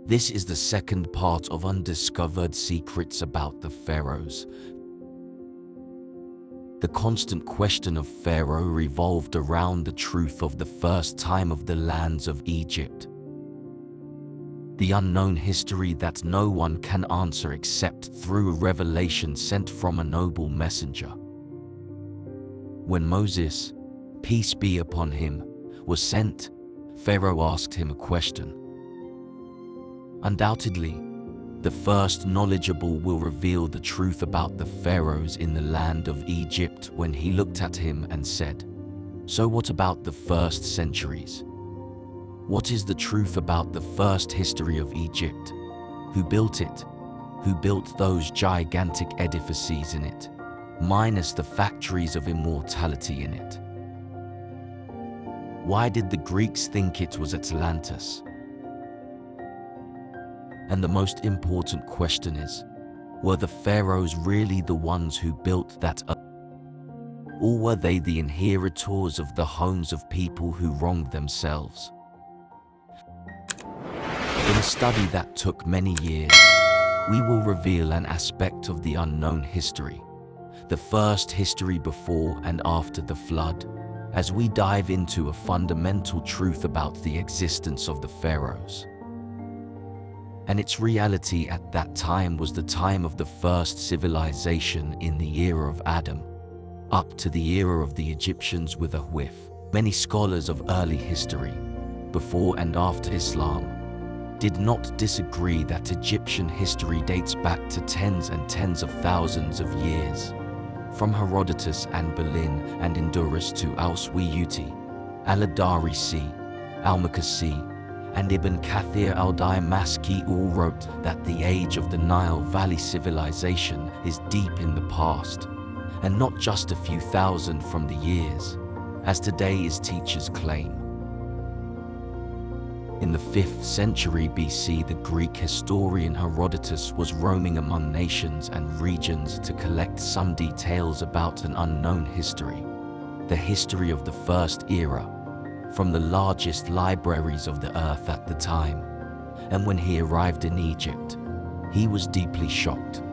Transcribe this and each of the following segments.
This is the second part of Undiscovered Secrets about the Pharaohs. The constant question of Pharaoh revolved around the truth of the first time of the lands of Egypt. The unknown history that no one can answer except through a revelation sent from a noble messenger. When Moses, peace be upon him, was sent, Pharaoh asked him a question. Undoubtedly, the first knowledgeable will reveal the truth about the pharaohs in the land of Egypt when he looked at him and said, "So what about the first centuries? What is the truth about the first history of Egypt? Who built it? Who built those gigantic edifices in it, minus the factories of immortality in it? Why did the Greeks think it was Atlantis? And the most important question is, were the pharaohs really the ones who built that up? Or were they the inheritors of the homes of people who wronged themselves? In a study that took many years, we will reveal an aspect of the unknown history, the first history before and after the flood, as we dive into a fundamental truth about the existence of the pharaohs. And its reality at that time was the time of the first civilization in the era of Adam, up to the era of the Egyptians with a whiff. Many scholars of early history, before and after Islam, did not disagree that Egyptian history dates back to tens and tens of thousands of years, from Herodotus and Berlin and Indurus to Al-Suyuti, Al-Adarisi, Al-Makasi, and Ibn Kathir al-Damaski all wrote that the age of the Nile Valley civilization is deep in the past, and not just a few thousand from the years, as today's teachers claim. In the 5th century BC, the Greek historian Herodotus was roaming among nations and regions to collect some details about an unknown history, the history of the first era, from the largest libraries of the earth at the time. And when he arrived in Egypt, he was deeply shocked.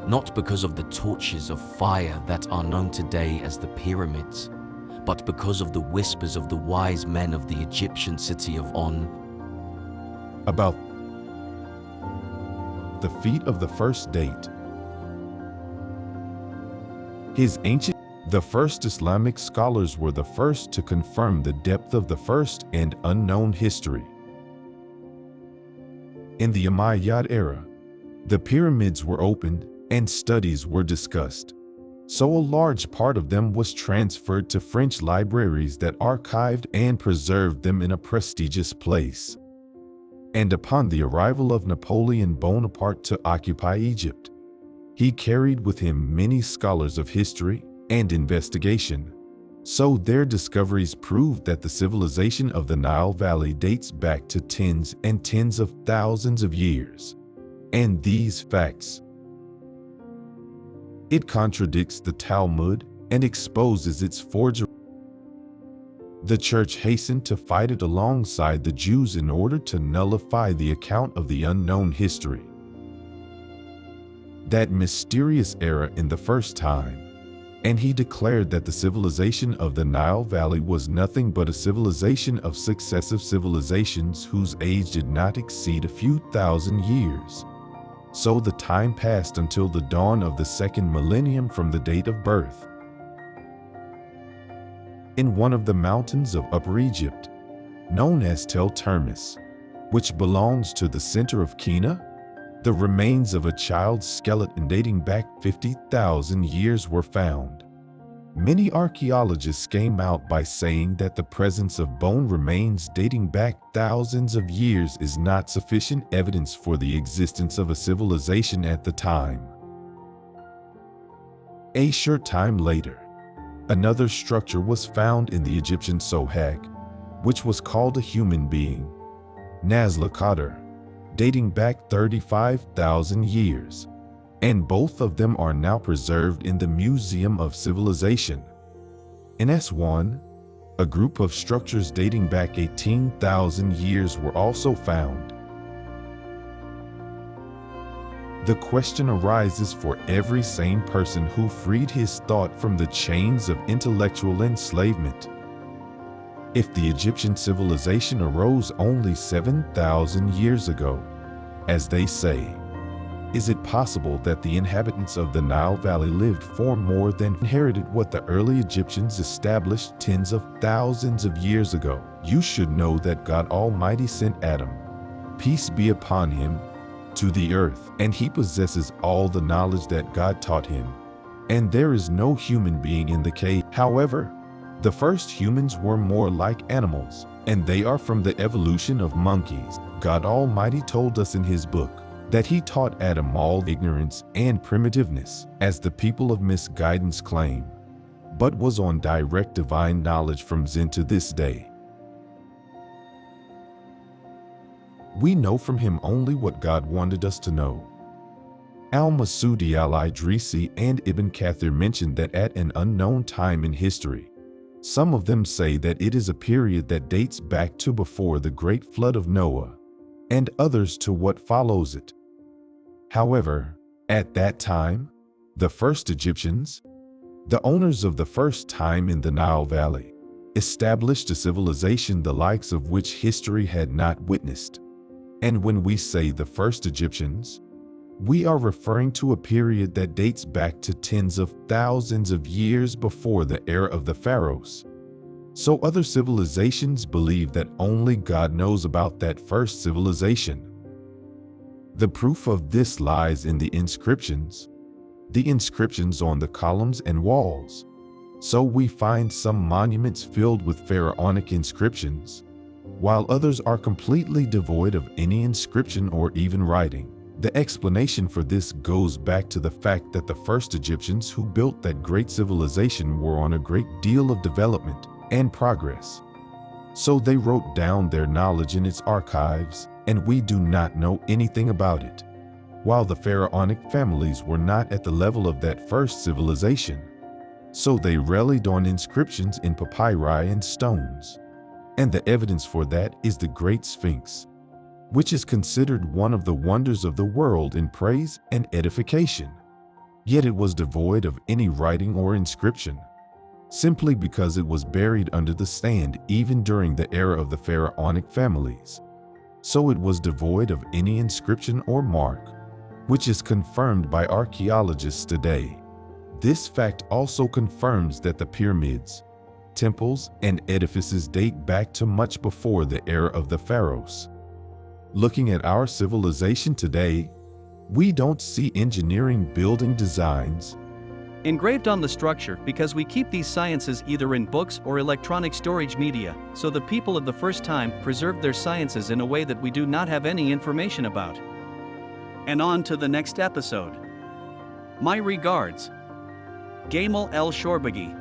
Not because of the torches of fire that are known today as the pyramids, but because of the whispers of the wise men of the Egyptian city of On about the feet of the first date. The first Islamic scholars were the first to confirm the depth of the first and unknown history. In the Umayyad era, the pyramids were opened and studies were discussed. So a large part of them was transferred to French libraries that archived and preserved them in a prestigious place. And upon the arrival of Napoleon Bonaparte to occupy Egypt, he carried with him many scholars of history and investigation. So their discoveries proved that the civilization of the Nile Valley dates back to tens and tens of thousands of years. And these facts, it contradicts the Talmud and exposes its forgery. The church hastened to fight it alongside the Jews in order to nullify the account of the unknown history. That mysterious era in the first time, and he declared that the civilization of the Nile Valley was nothing but a civilization of successive civilizations whose age did not exceed a few thousand years. So the time passed until the dawn of the second millennium from the date of birth. In one of the mountains of Upper Egypt, known as Tel Termis, which belongs to the center of Kina, the remains of a child's skeleton dating back 50,000 years were found. Many archaeologists came out by saying that the presence of bone remains dating back thousands of years is not sufficient evidence for the existence of a civilization at the time. A short time later, another structure was found in the Egyptian Sohag, which was called a human being, Nazla Qadr, dating back 35,000 years, and both of them are now preserved in the Museum of Civilization. In S1, a group of structures dating back 18,000 years were also found, The question arises for every sane person who freed his thought from the chains of intellectual enslavement. If the Egyptian civilization arose only 7,000 years ago, as they say, is it possible that the inhabitants of the Nile Valley lived for more than inherited what the early Egyptians established tens of thousands of years ago? You should know that God Almighty sent Adam, peace be upon him, to the earth, and he possesses all the knowledge that God taught him. And there is no human being in the cave. However, the first humans were more like animals, and they are from the evolution of monkeys. God Almighty told us in his book that he taught Adam all ignorance and primitiveness, as the people of misguidance claim, but was on direct divine knowledge from Zen to this day. We know from him only what God wanted us to know. Al-Masudi al-Idrisi and Ibn Kathir mentioned that at an unknown time in history, some of them say that it is a period that dates back to before the great flood of Noah, and others to what follows it. However, at that time, the first Egyptians, the owners of the first time in the Nile Valley, established a civilization the likes of which history had not witnessed. And when we say the first Egyptians, we are referring to a period that dates back to tens of thousands of years before the era of the pharaohs. So other civilizations believe that only God knows about that first civilization. The proof of this lies in the inscriptions on the columns and walls. So we find some monuments filled with pharaonic inscriptions, while others are completely devoid of any inscription or even writing. The explanation for this goes back to the fact that the first Egyptians who built that great civilization were on a great deal of development and progress. So they wrote down their knowledge in its archives, and we do not know anything about it. While the pharaonic families were not at the level of that first civilization, so they relied on inscriptions in papyri and stones. And the evidence for that is the Great Sphinx, which is considered one of the wonders of the world in praise and edification. Yet it was devoid of any writing or inscription, simply because it was buried under the sand even during the era of the pharaonic families. So it was devoid of any inscription or mark, which is confirmed by archaeologists today. This fact also confirms that the pyramids, temples, and edifices date back to much before the era of the pharaohs. Looking at our civilization today, we don't see engineering building designs engraved on the structure because we keep these sciences either in books or electronic storage media, so the people of the first time preserved their sciences in a way that we do not have any information about. And on to the next episode. My regards. Gamil El Shorbagy.